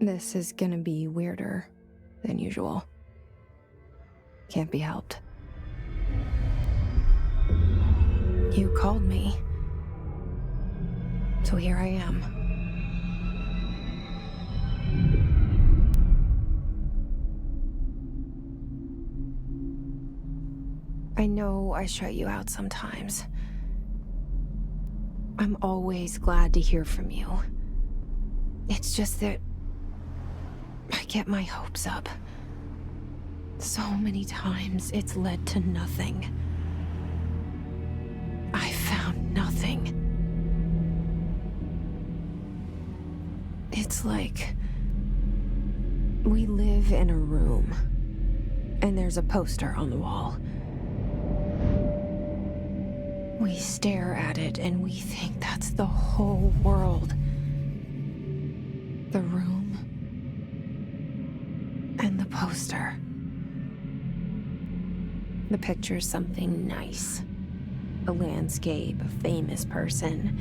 This is gonna be weirder than usual. Can't be helped. You called me. So here I am. I know I shut you out sometimes. I'm always glad to hear from you. It's just that I get my hopes up. So many times it's led to nothing. I found nothing. It's like we live in a room, and there's a poster on the wall. We stare at it and we think that's the whole world. The room and the poster. The picture's something nice. A landscape, a famous person.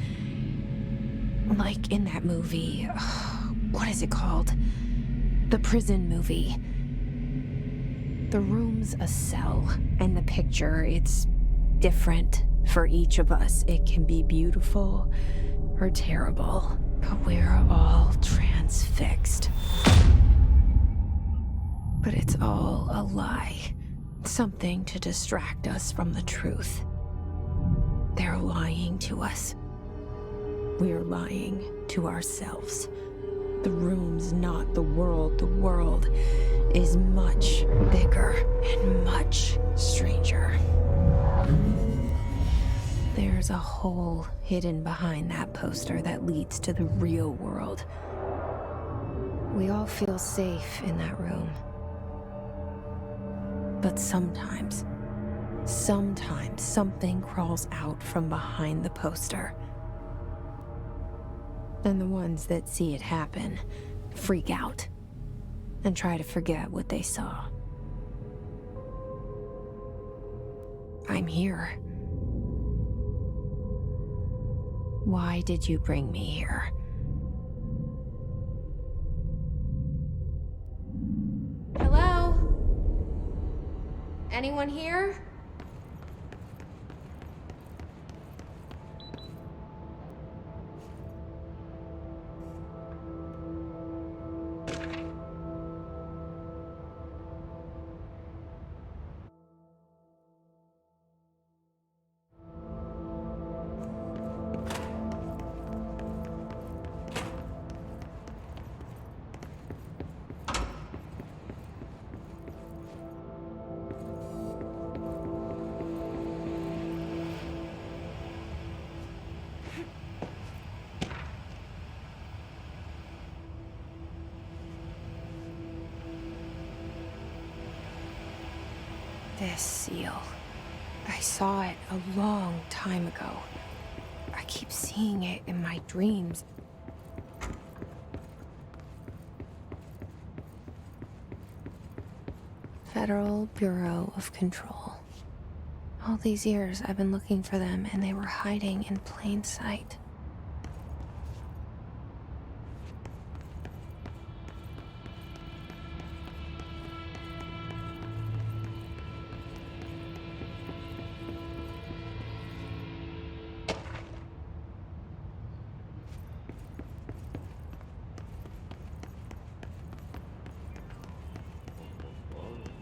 Like in that movie, what is it called? The prison movie. The room's a cell, and the picture, it's different for each of us. It can be beautiful or terrible, but we're all transfixed. But it's all a lie. Something to distract us from the truth. They're lying to us. We're lying to ourselves. The room's not the world. The world is much bigger and much stranger. There's a hole hidden behind that poster that leads to the real world. We all feel safe in that room. But sometimes something crawls out from behind the poster. And the ones that see it happen freak out and try to forget what they saw. I'm here. Why did you bring me here? Hello? Anyone here? This seal. I saw it a long time ago. I keep seeing it in my dreams. Federal Bureau of Control. All these years I've been looking for them, and they were hiding in plain sight.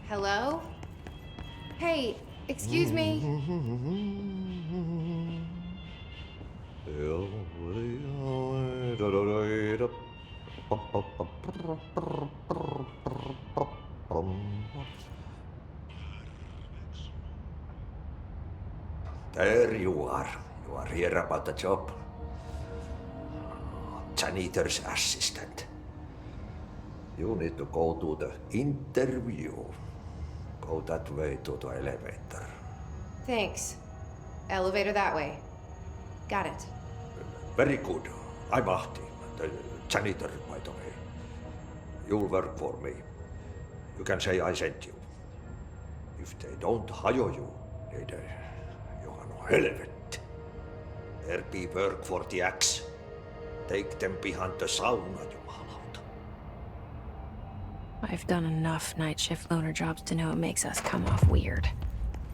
Hello? Hey, excuse me. There you are. You are here about the job. Janitor's assistant. You need to go to the interview. Go that way to the elevator. Thanks. Elevator that way. Got it. Very good. I'm Martti, the janitor, by the way. You'll work for me. You can say I sent you. If they don't hire you, niin johan on helvetti. There be work for the axe. Take them behind the sauna, jumalauta. I've done enough night shift loner jobs to know it makes us come off weird.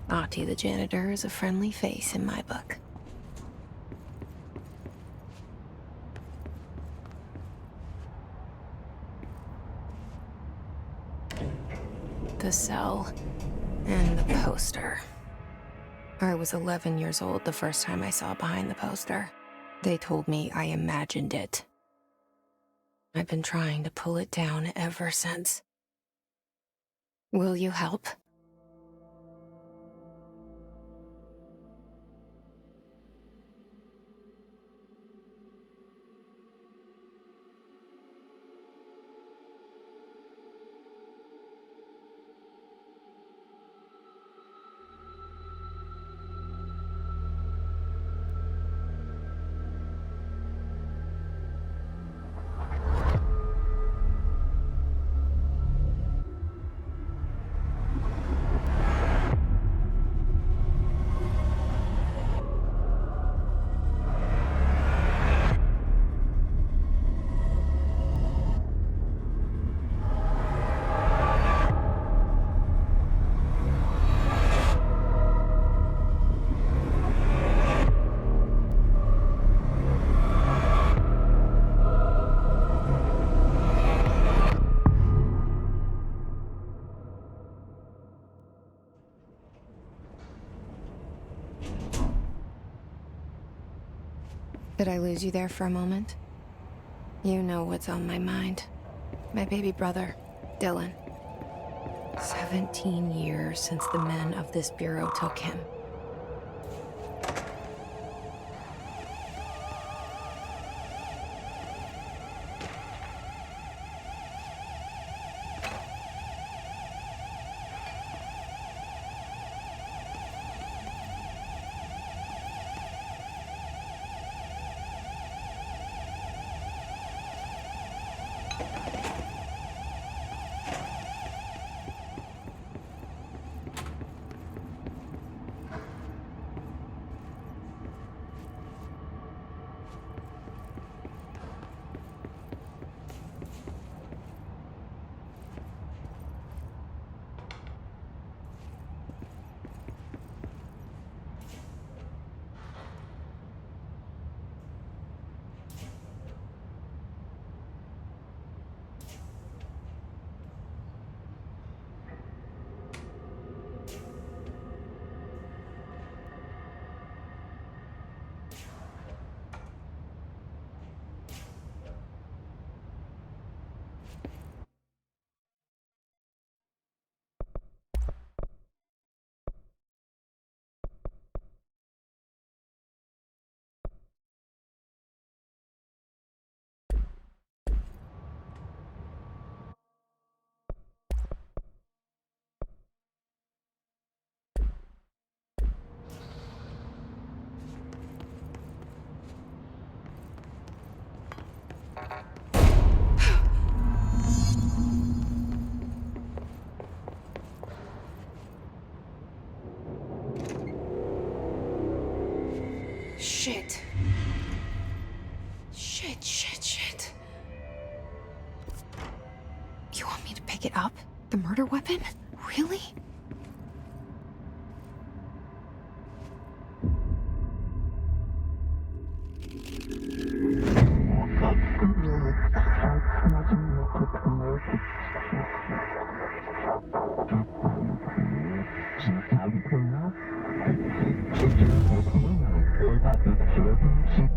Ahti the janitor is a friendly face in my book. The cell and the poster. I was 11 years old the first time I saw behind the poster. They told me I imagined it. I've been trying to pull it down ever since. Will you help? Did I lose you there for a moment? You know what's on my mind. My baby brother, Dylan. 17 years since the men of this bureau took him. Shit. Shit. You want me to pick it up? The murder weapon? Really?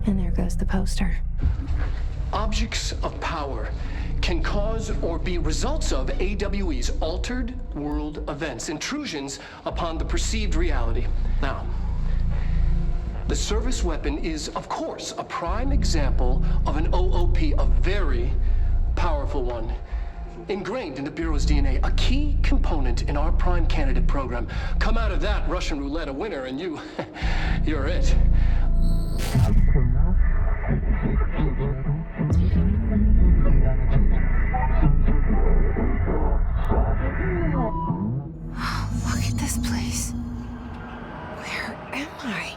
And there goes the poster. Objects of power can cause or be results of AWE's altered world events, intrusions upon the perceived reality. Now, the service weapon is, of course, a prime example of an OOP, a very powerful one. Ingrained in the Bureau's DNA, a key component in our prime candidate program. Come out of that Russian roulette a winner and you're it. Look at this place. Where am I?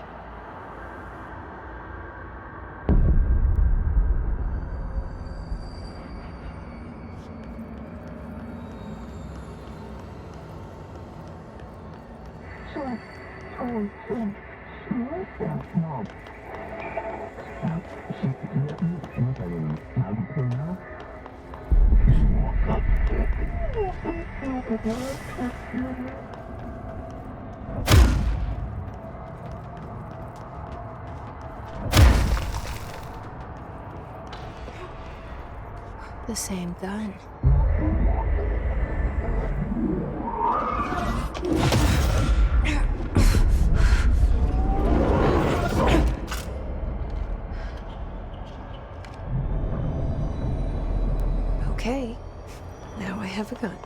The same gun. Okay, now I have a gun.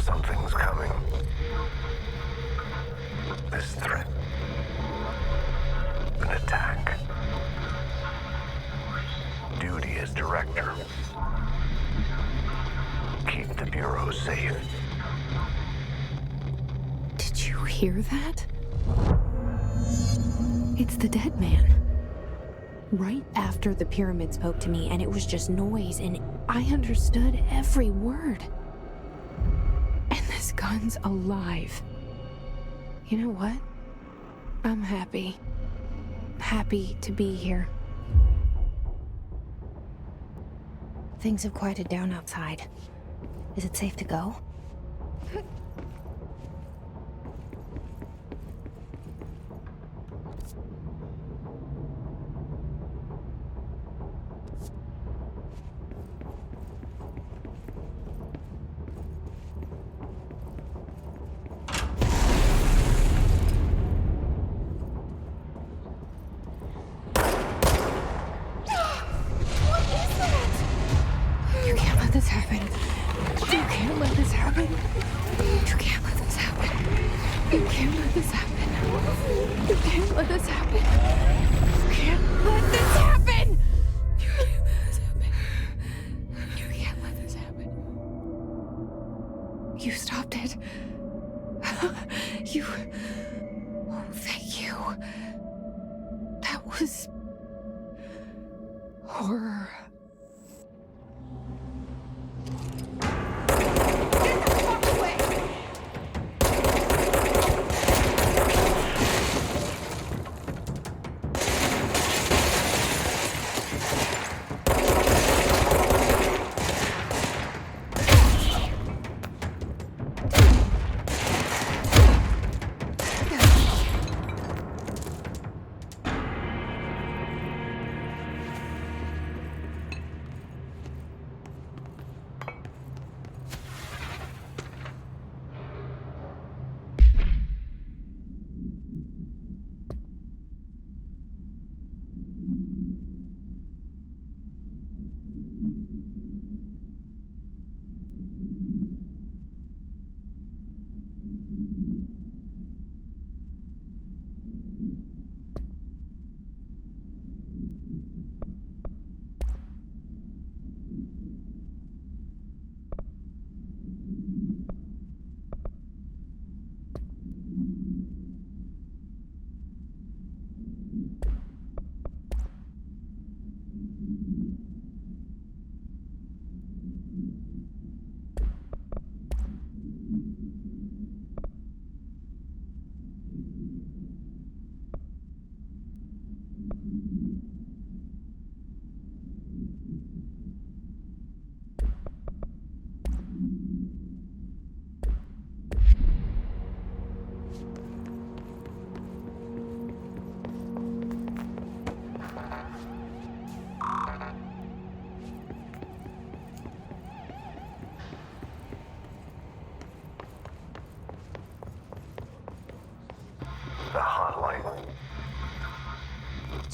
Something's coming. This threat. An attack. Duty as director. Keep the Bureau safe. Did you hear that? It's the dead man. Right after the pyramid spoke to me, and it was just noise, and I understood every word. And this gun's alive. You know what? I'm happy. Happy to be here. Things have quieted down outside. Is it safe to go? This happen. You can't let this happen. You can't let this happen. You can't let this happen. You can't let this happen. You can't let this happen. You can't let this happen. You can't let this happen. You stopped it. You. Oh, thank you. That was horror.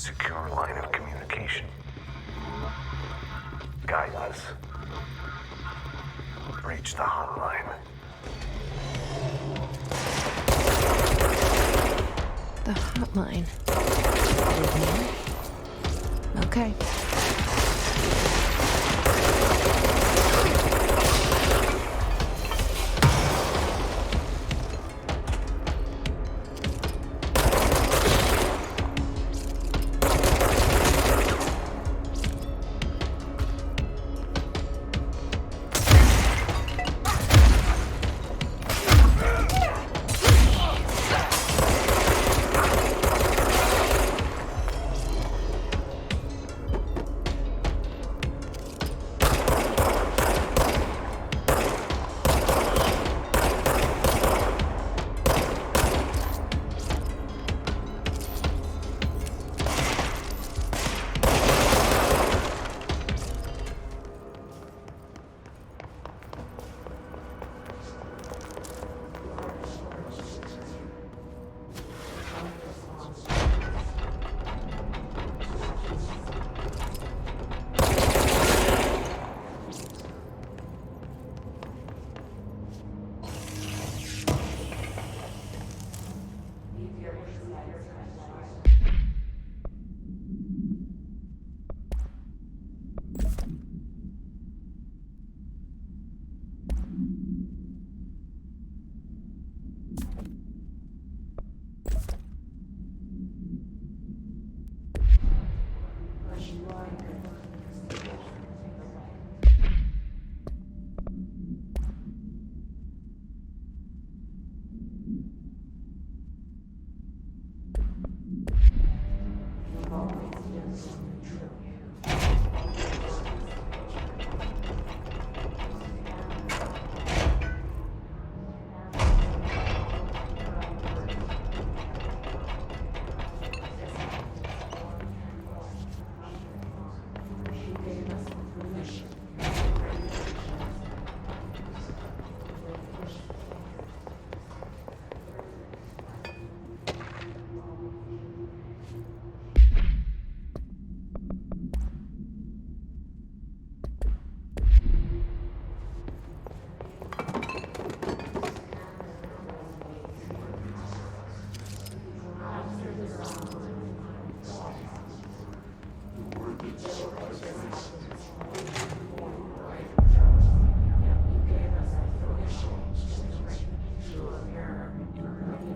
Secure line of communication. Guide us. Reach the hotline. The hotline. Okay.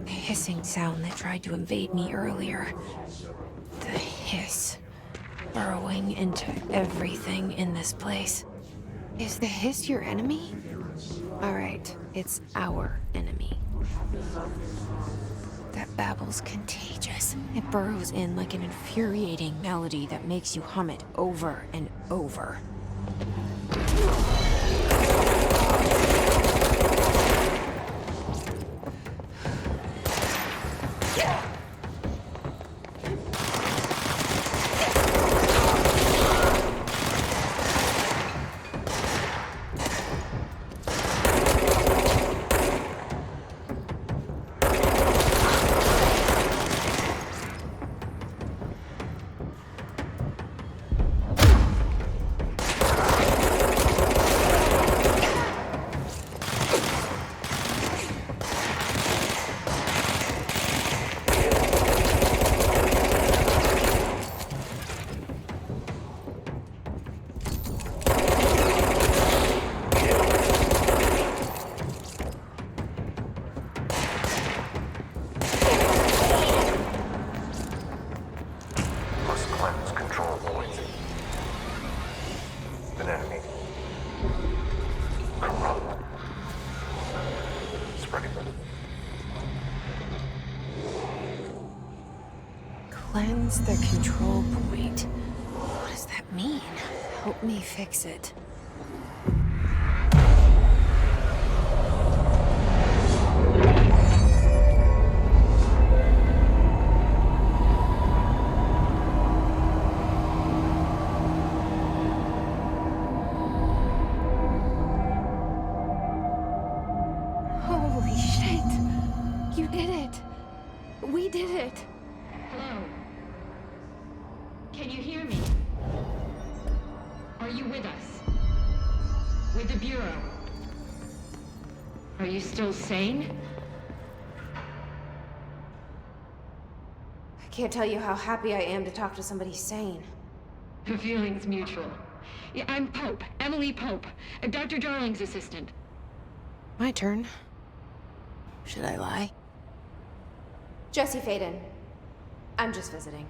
Hissing sound that tried to invade me earlier. The hiss. Burrowing into everything in this place. Is the hiss your enemy? Alright, it's our enemy. That babble's contagious. It burrows in like an infuriating melody that makes you hum it over and over. Cleanse the control point. What does that mean? Help me fix it. Holy shit! You did it! We did it! Hello. Can you hear me? Are you with us? With the Bureau? Are you still sane? I can't tell you how happy I am to talk to somebody sane. The feeling's mutual. Yeah, I'm Pope, Emily Pope, Dr. Darling's assistant. My turn. Should I lie? Jesse Faden. I'm just visiting.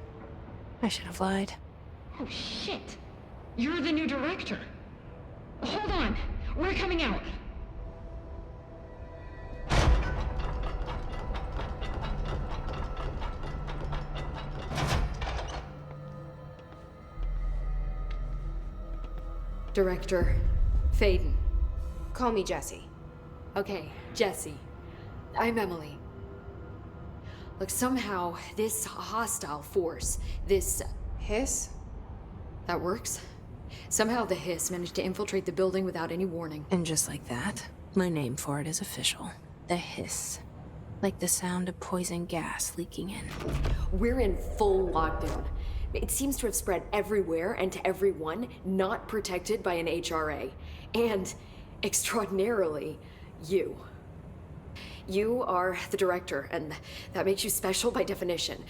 I should have lied. Oh, shit. You're the new director. Hold on. We're coming out. Director Faden. Call me Jesse. Okay, Jesse. I'm Emily. Look, somehow this hostile force, this... Hiss? That works? Somehow the hiss managed to infiltrate the building without any warning. And just like that, my name for it is official. The hiss. Like the sound of poison gas leaking in. We're in full lockdown. It seems to have spread everywhere and to everyone not protected by an HRA. And, extraordinarily, you. You are the director, and that makes you special by definition.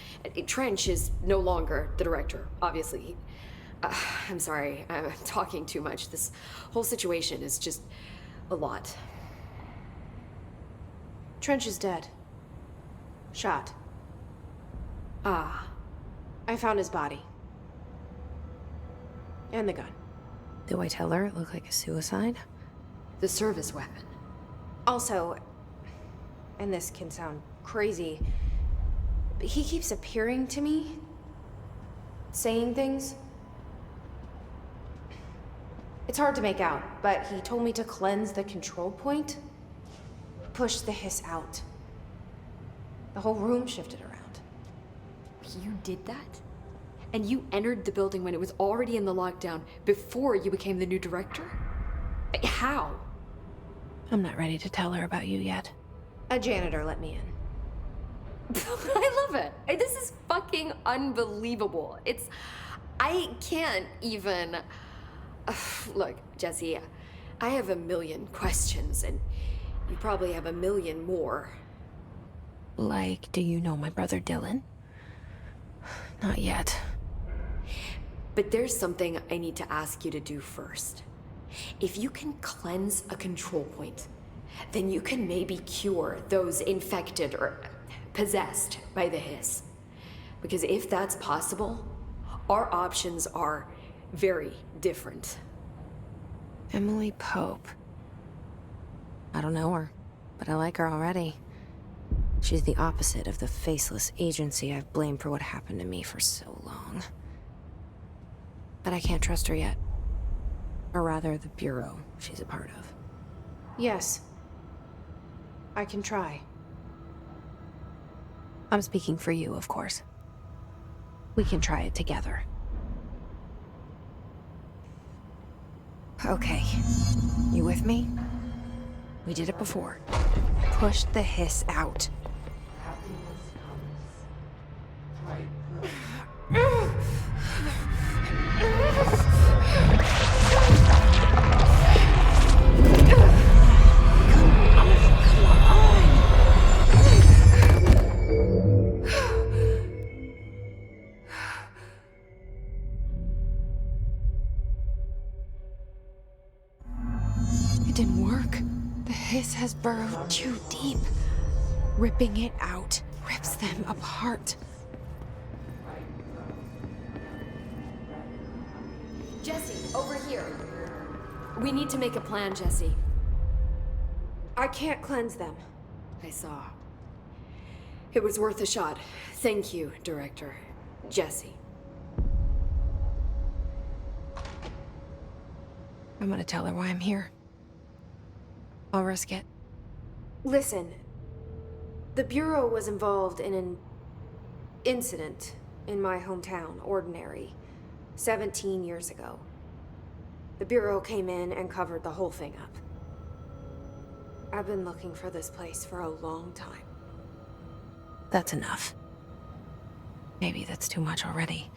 Trench is no longer the director, obviously. I'm sorry, I'm talking too much. This whole situation is just a lot. Trench is dead. Shot. Ah. I found his body. And the gun. Do I tell her it looked like a suicide? The service weapon. Also, and this can sound crazy, but he keeps appearing to me, saying things. It's hard to make out, but he told me to cleanse the control point, push the hiss out. The whole room shifted around. You did that? And you entered the building when it was already in the lockdown before you became the new director? How? I'm not ready to tell her about you yet. A janitor let me in. I love it. This is fucking unbelievable. I can't even... Look, Jesse, I have a million questions, and you probably have a million more. Like, do you know my brother Dylan? Not yet. But there's something I need to ask you to do first. If you can cleanse a control point, then you can maybe cure those infected or possessed by the hiss. Because if that's possible, our options are very different. Emily Pope. I don't know her, but I like her already. She's the opposite of the faceless agency I've blamed for what happened to me for so long. But I can't trust her yet. Or rather, the Bureau she's a part of. Yes. I can try. I'm speaking for you, of course. We can try it together. Okay. You with me? We did it before. Push the hiss out. It didn't work. The hiss has burrowed too deep. Ripping it out rips them apart. Jesse, over here. We need to make a plan, Jesse. I can't cleanse them. I saw. It was worth a shot. Thank you, Director. Jesse. I'm gonna tell her why I'm here. I'll risk it. Listen. The Bureau was involved in an incident in my hometown, Ordinary, 17 years ago. The Bureau came in and covered the whole thing up. I've been looking for this place for a long time. That's enough. Maybe that's too much already.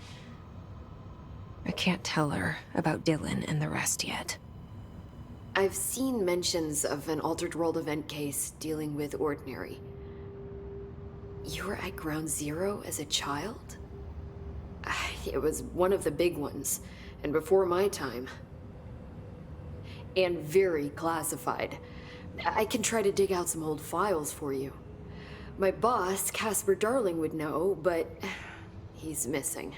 I can't tell her about Dylan and the rest yet. I've seen mentions of an altered world event case dealing with Ordinary. You were at Ground Zero as a child? It was one of the big ones, and before my time. And very classified. I can try to dig out some old files for you. My boss, Casper Darling, would know, but he's missing.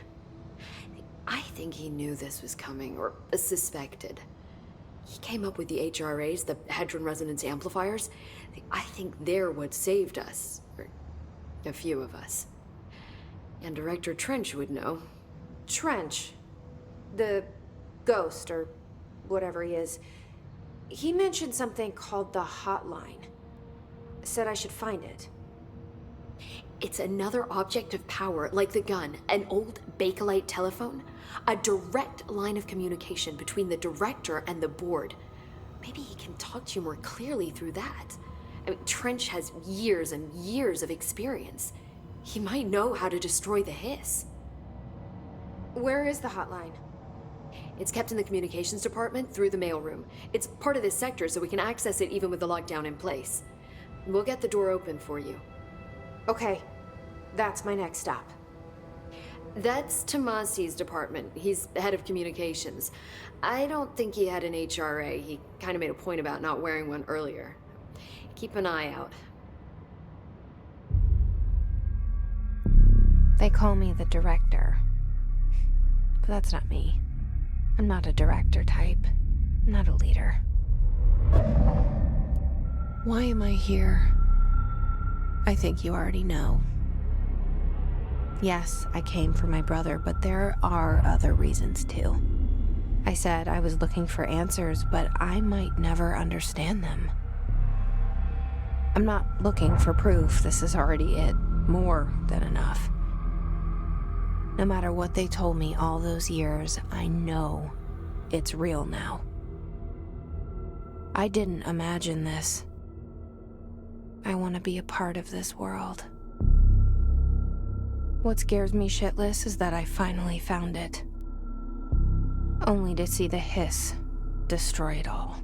I think he knew this was coming, or suspected. He came up with the HRAs, the Hadron Resonance Amplifiers. I think they're what saved us. Or a few of us. And Director Trench would know. Trench. The ghost, or whatever he is. He mentioned something called the hotline. Said I should find it. It's another object of power, like the gun, an old Bakelite telephone. A direct line of communication between the director and the board. Maybe he can talk to you more clearly through that. I mean, Trench has years and years of experience. He might know how to destroy the hiss. Where is the hotline? It's kept in the communications department through the mailroom. It's part of this sector, so we can access it even with the lockdown in place. We'll get the door open for you. Okay, that's my next stop. That's Tomasi's department. He's head of communications. I don't think he had an HRA. He kind of made a point about not wearing one earlier. Keep an eye out. They call me the director. But that's not me. I'm not a director type. I'm not a leader. Why am I here? I think you already know. Yes, I came for my brother, but there are other reasons too. I said I was looking for answers, but I might never understand them. I'm not looking for proof. This is already it. More than enough. No matter what they told me all those years, I know it's real now. I didn't imagine this. I want to be a part of this world. What scares me shitless is that I finally found it. Only to see the hiss destroy it all.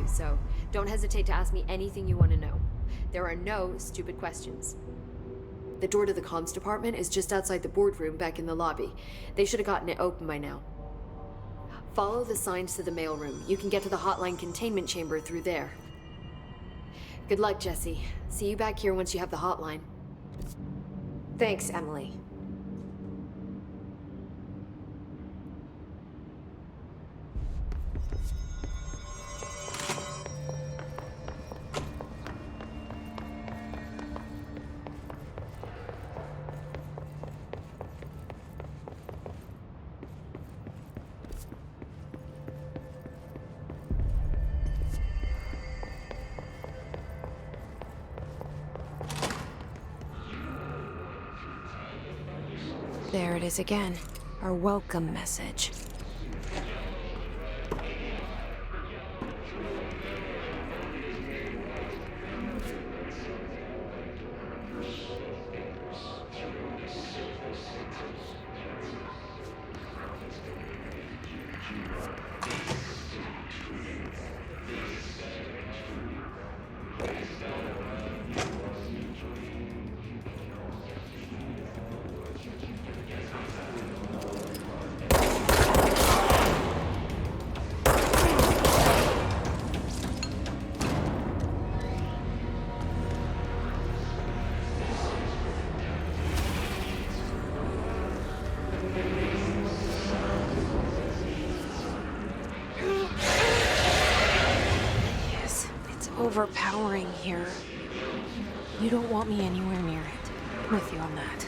So don't hesitate to ask me anything you want to know. There are no stupid questions. The door to the comms department is just outside the boardroom back in the lobby. They should have gotten it open by now. Follow the signs to the mailroom. You can get to the hotline containment chamber through there. Good luck, Jesse. See you back here once you have the hotline. Thanks, Emily. There it is again, our welcome message. Overpowering here. You don't want me anywhere near it. I'm with you on that.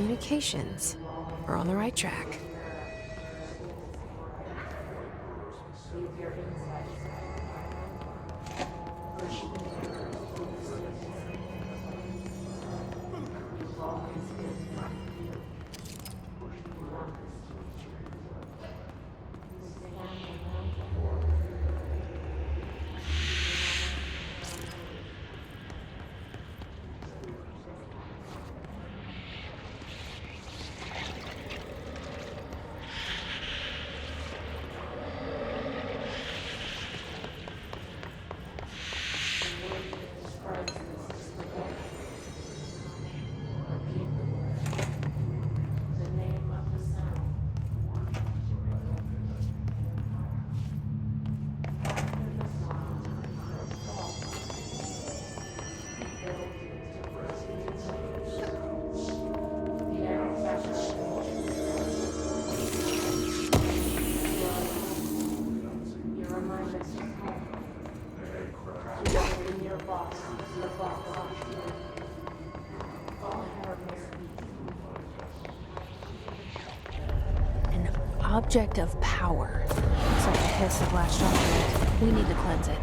communications. We're on the right track. Object of power. Looks like a hiss of latched onto it. We need to cleanse it.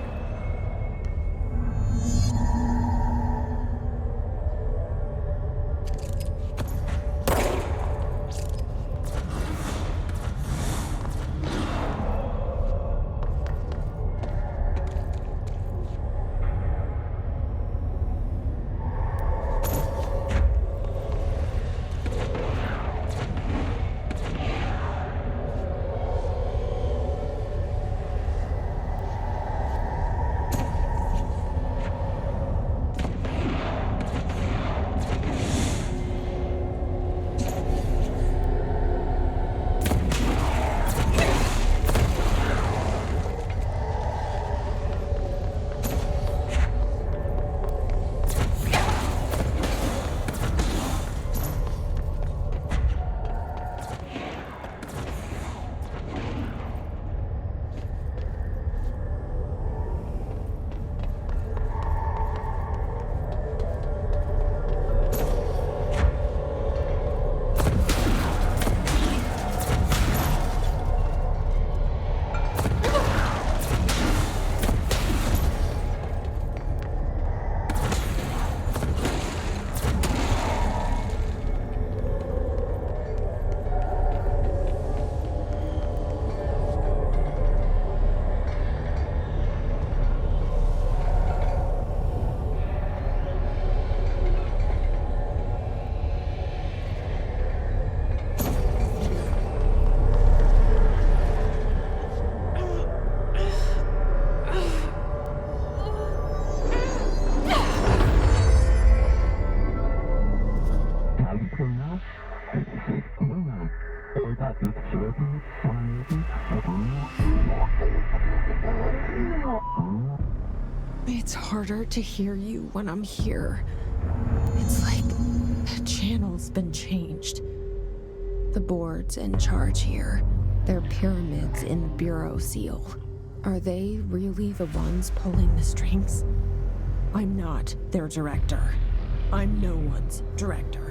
It's harder to hear you when I'm here. It's like the channel's been changed. The board's in charge here. They're pyramids in the Bureau seal. Are they really the ones pulling the strings? I'm not their director. I'm no one's director.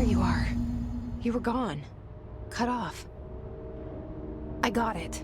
you are. You were gone. Cut off. I got it.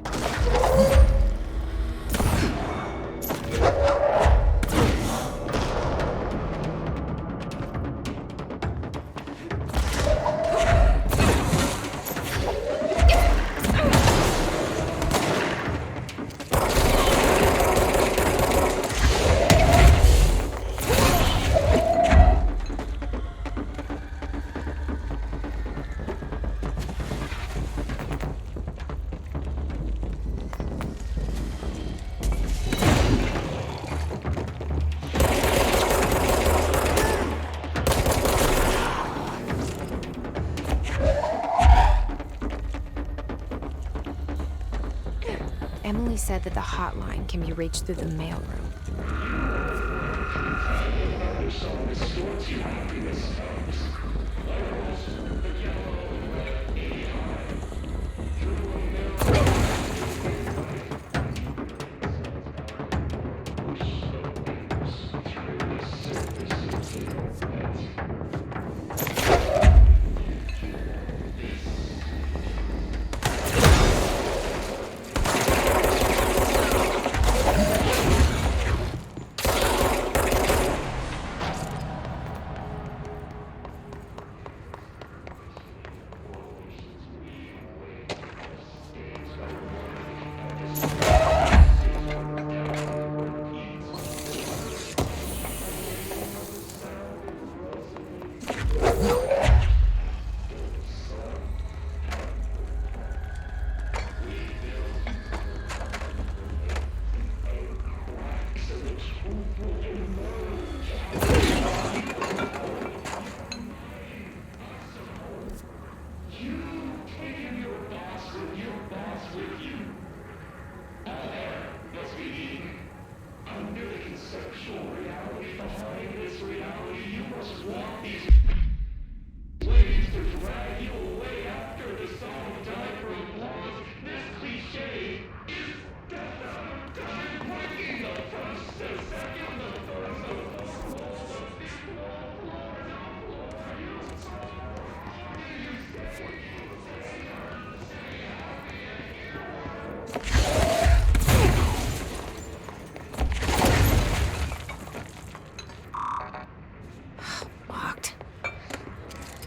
Emily said that the hotline can be reached through the mailroom.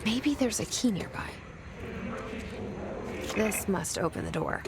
Maybe there's a key nearby. This must open the door.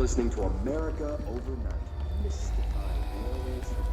listening to America Overnight. Mystifying worlds.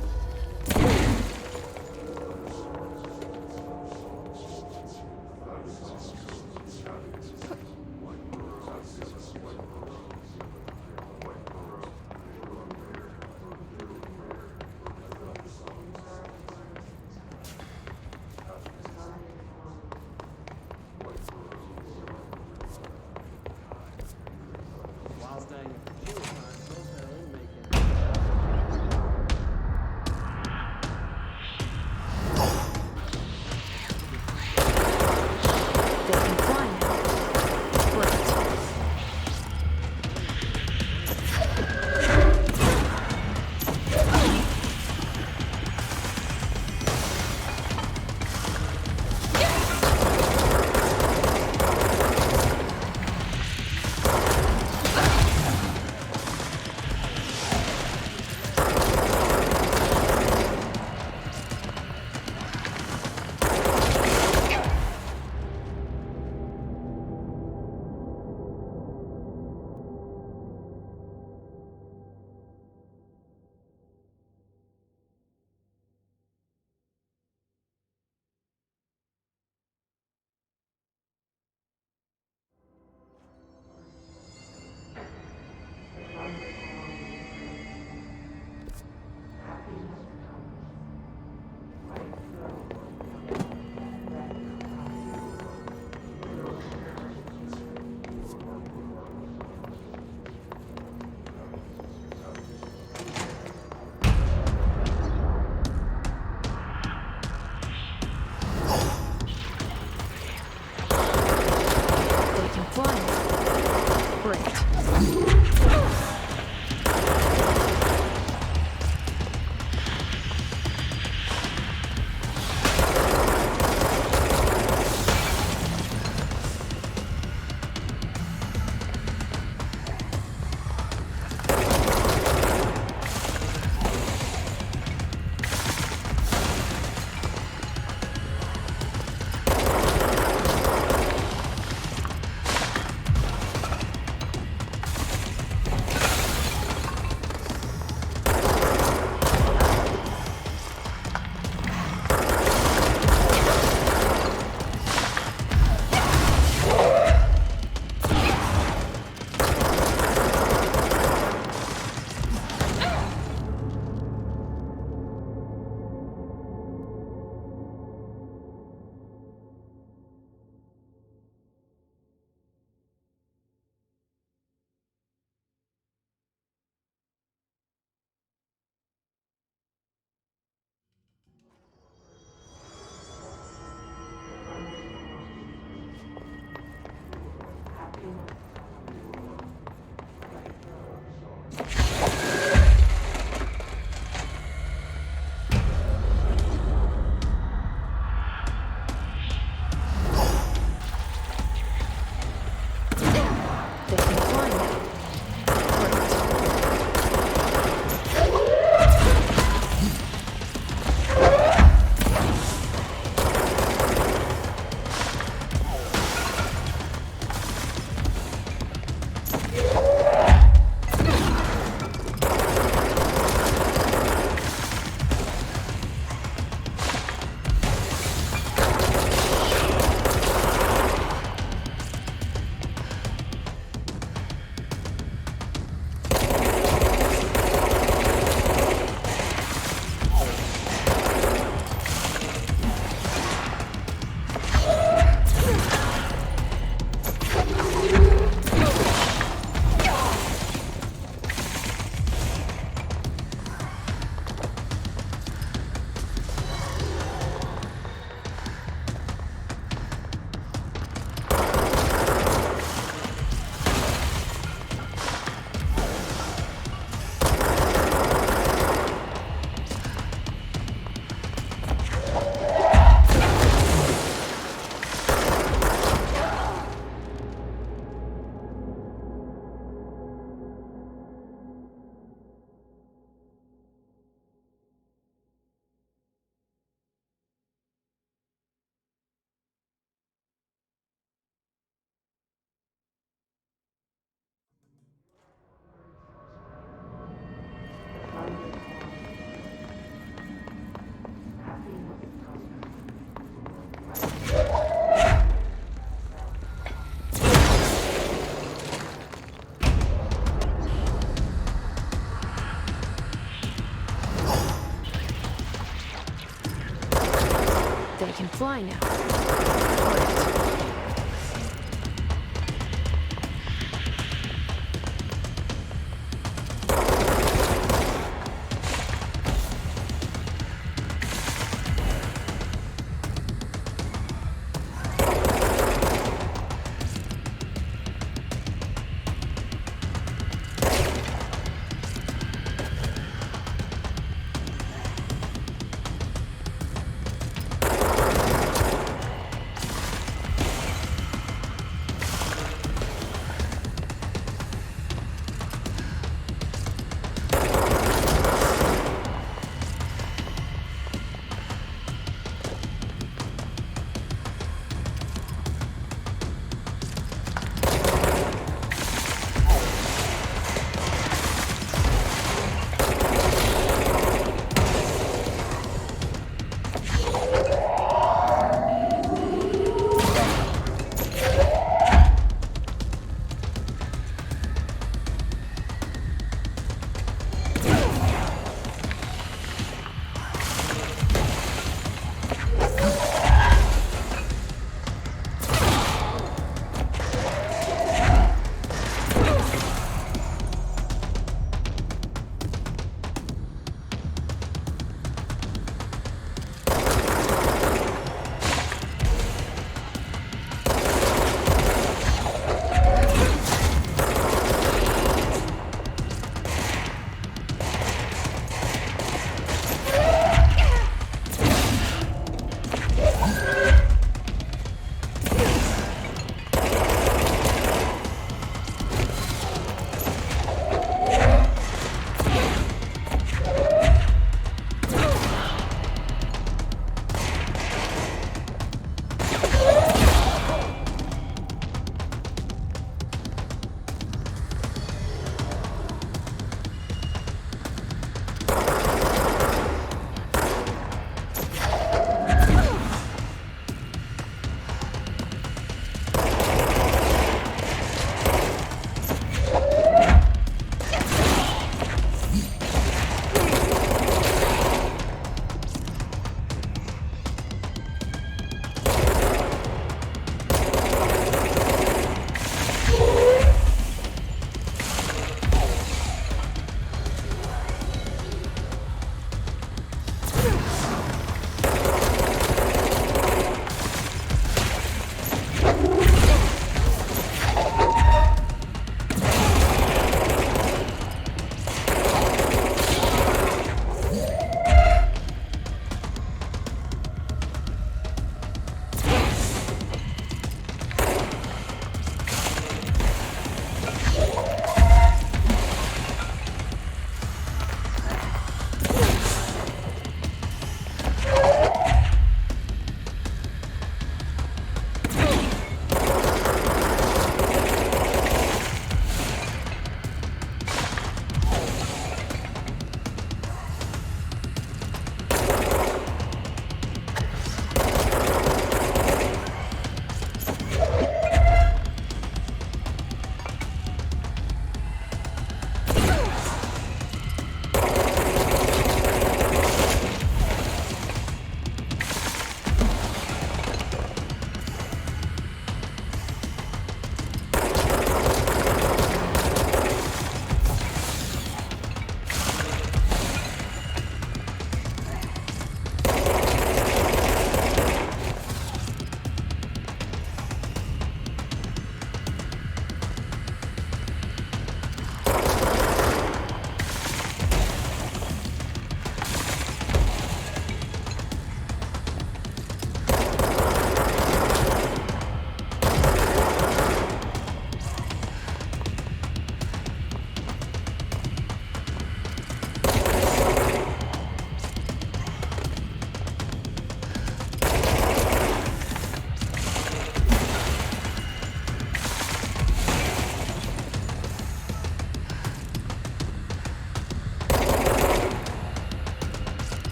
fly now. Great.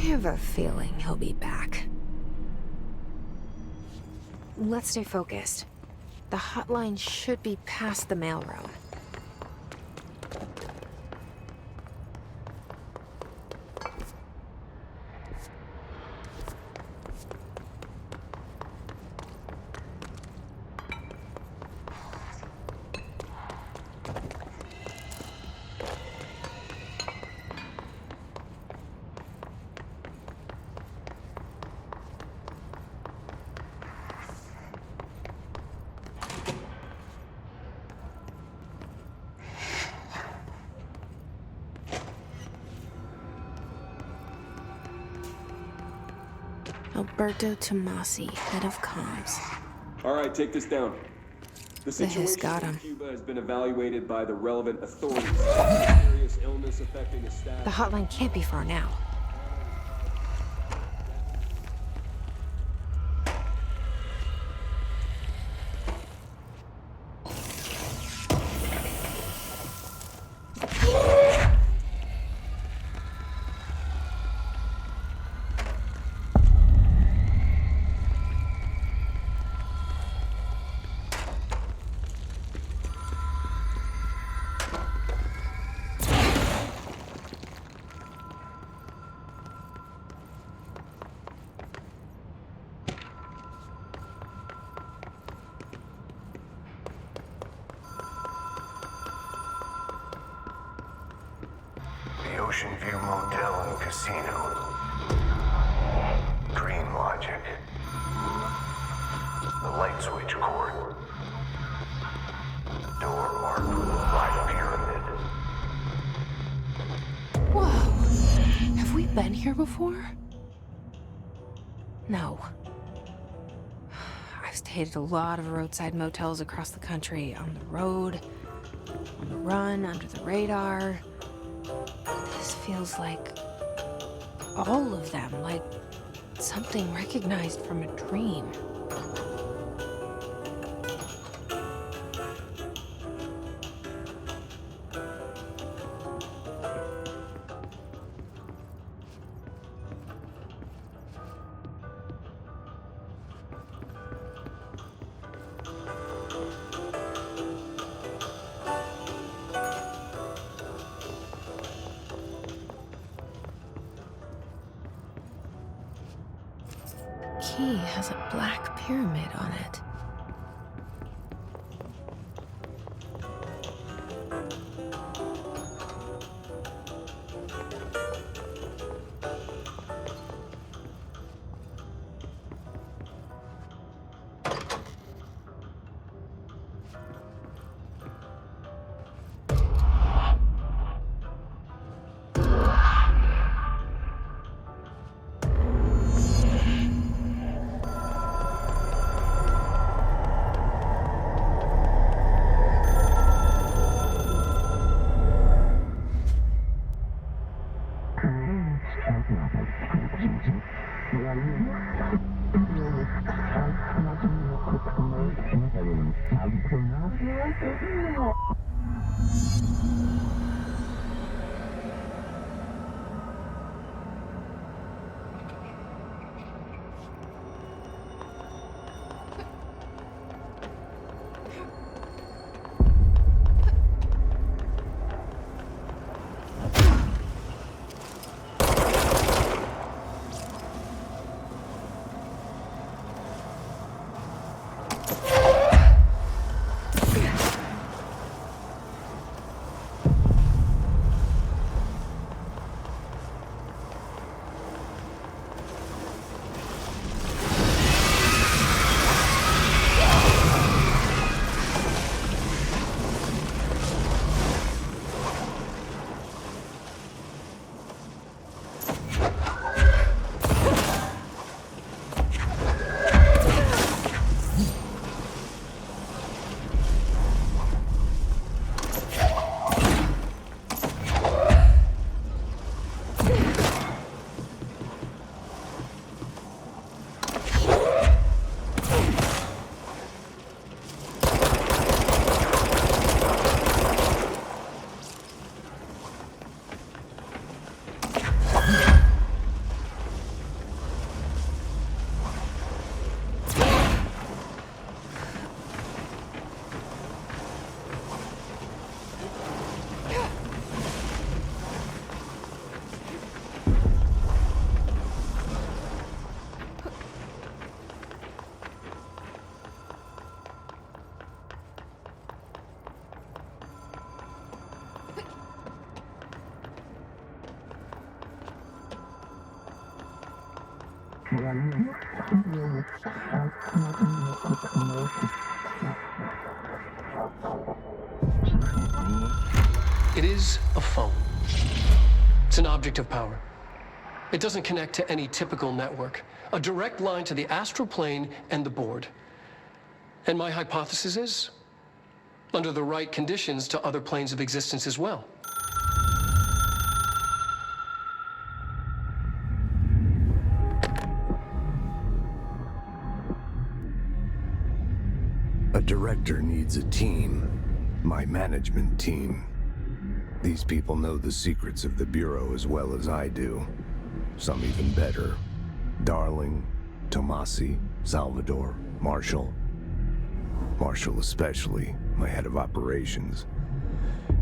have a feeling he'll be back. Let's stay focused. The hotline should be past the mailroom. Alberto Tomasi, head of comms. All right, take this down. The situation got in him. Cuba has been evaluated by the relevant authorities. Serious illness affecting the staff. The hotline can't be far now. The Ocean View Motel and Casino. Green logic. The light switch cord. Door marked with a black pyramid. Whoa! Have we been here before? No. I've stayed at a lot of roadside motels across the country, on the road, on the run, under the radar. This feels like all of them, like something recognized from a dream. Key has a black pyramid on it. It is a phone. It's an object of power. It doesn't connect to any typical network. A direct line to the astral plane and the board. And my hypothesis is, under the right conditions, to other planes of existence as well. A director needs a team. My management team. These people know the secrets of the Bureau as well as I do. Some even better. Darling, Tomasi, Salvador, Marshall. Marshall especially, my head of operations.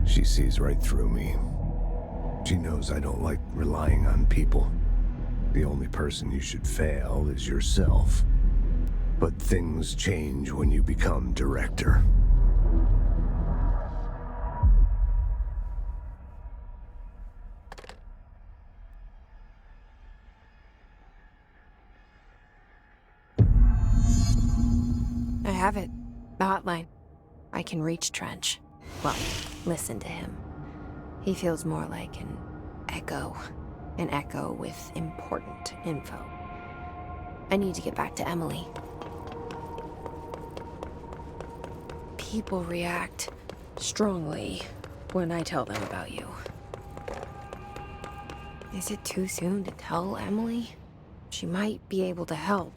She sees right through me. She knows I don't like relying on people. The only person you should fail is yourself. But things change when you become director. I have it. The hotline. I can reach Trench. Well, listen to him. He feels more like an echo. An echo with important info. I need to get back to Emily. People react strongly when I tell them about you. Is it too soon to tell Emily? She might be able to help.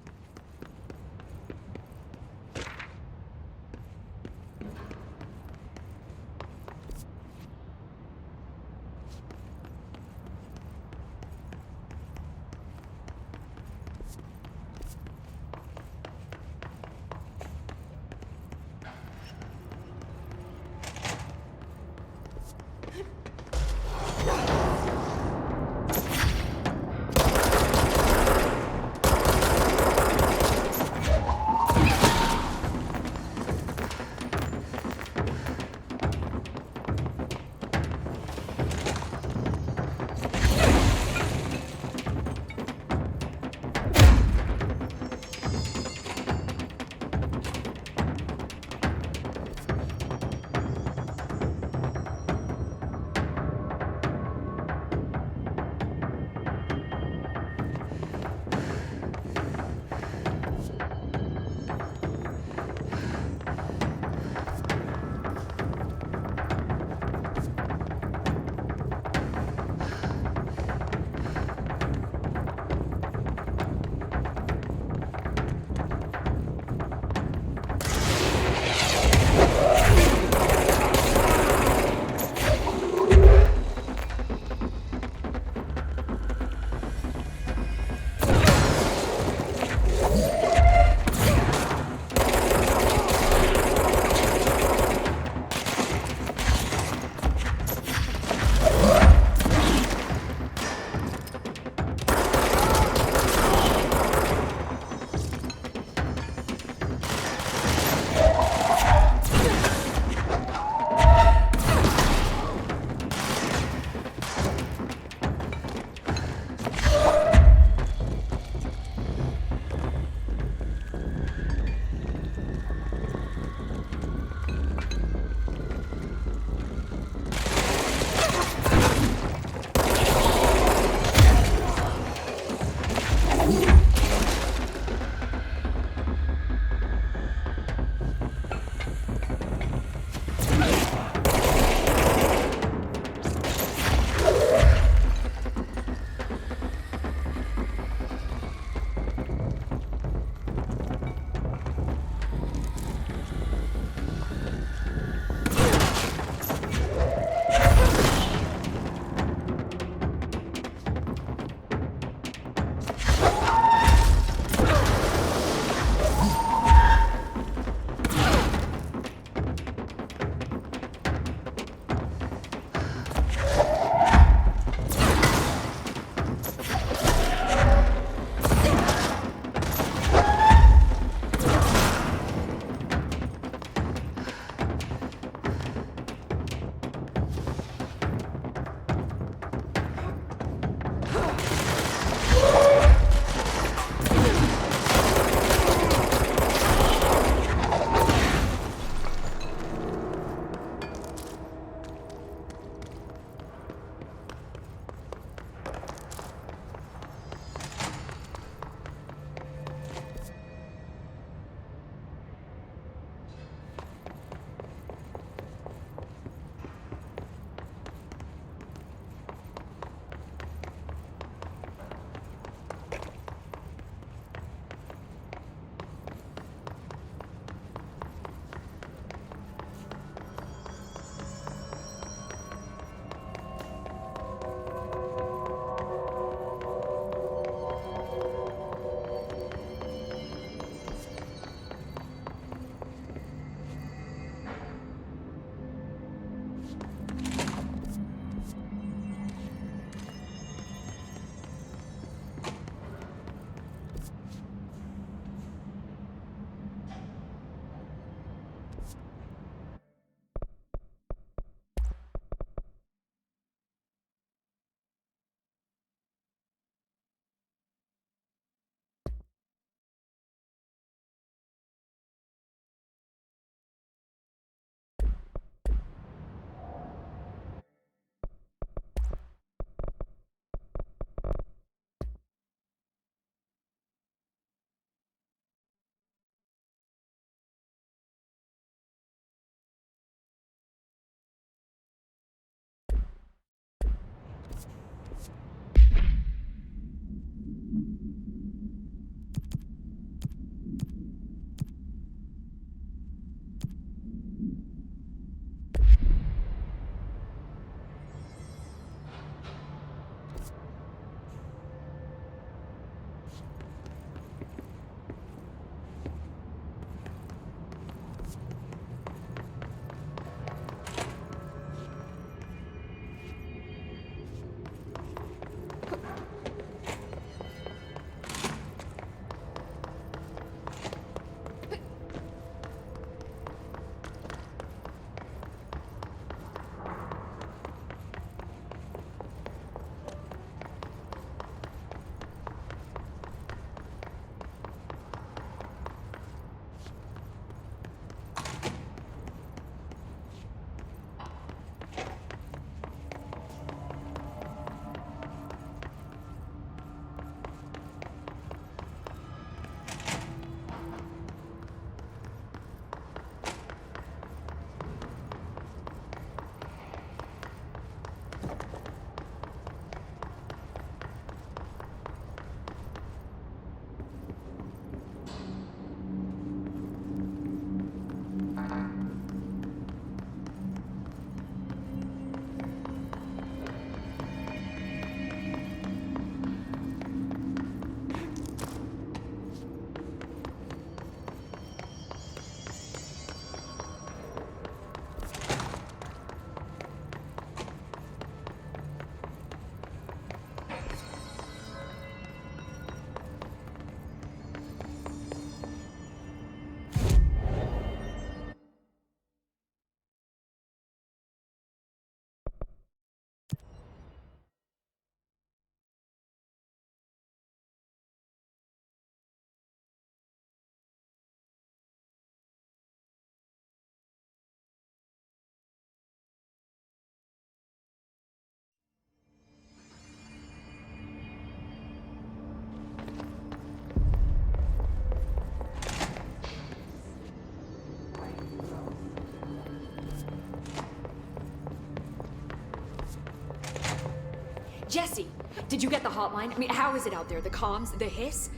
Jesse, did you get the hotline? I mean, how is it out there? The comms, the hiss?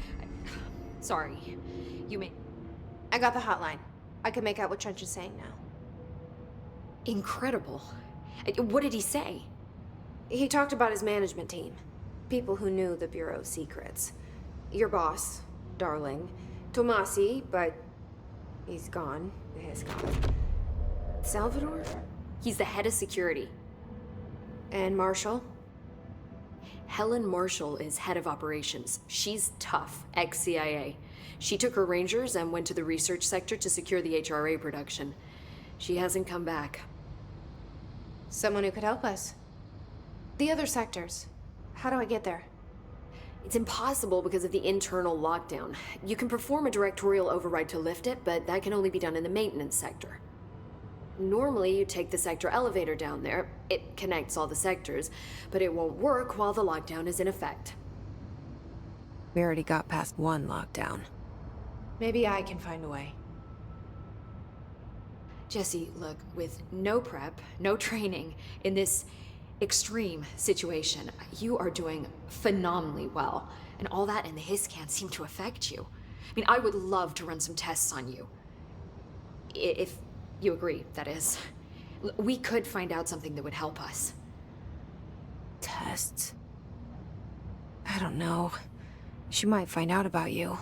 Sorry, you may... I got the hotline. I can make out what Trench is saying now. Incredible. What did he say? He talked about his management team. People who knew the Bureau's secrets. Your boss, Darling. Tomasi, but he's gone. The hiss gone. Salvador? He's the head of security. And Marshall? Helen Marshall is head of operations. She's tough, ex-CIA. She took her rangers and went to the research sector to secure the HRA production. She hasn't come back. Someone who could help us. The other sectors. How do I get there? It's impossible because of the internal lockdown. You can perform a directorial override to lift it, but that can only be done in the maintenance sector. Normally, you take the sector elevator down there. It connects all the sectors, but it won't work while the lockdown is in effect. We already got past one lockdown. Maybe I can find a way. Jesse, look, with no prep, no training, in this extreme situation, you are doing phenomenally well. And all that and the hiss can't seem to affect you. I mean, I would love to run some tests on you. If you agree, that is. We could find out something that would help us. Tests? I don't know. She might find out about you.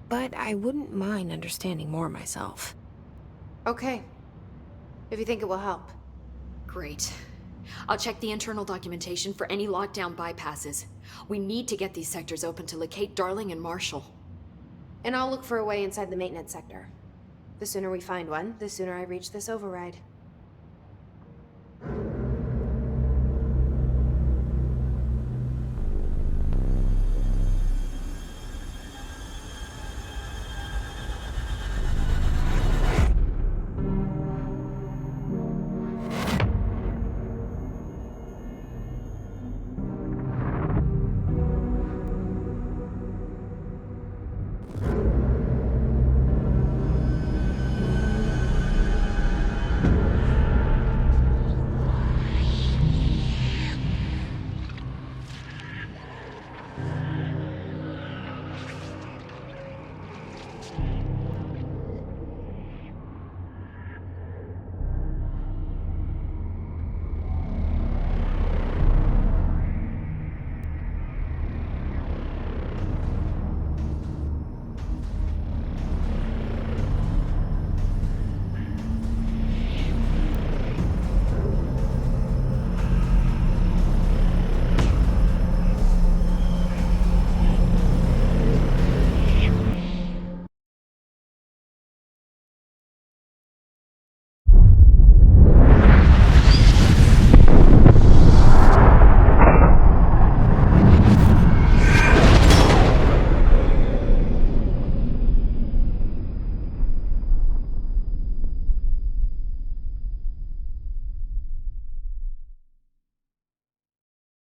But I wouldn't mind understanding more myself. Okay. If you think it will help. Great. I'll check the internal documentation for any lockdown bypasses. We need to get these sectors open to locate Darling and Marshall. And I'll look for a way inside the maintenance sector. The sooner we find one, the sooner I reach this override.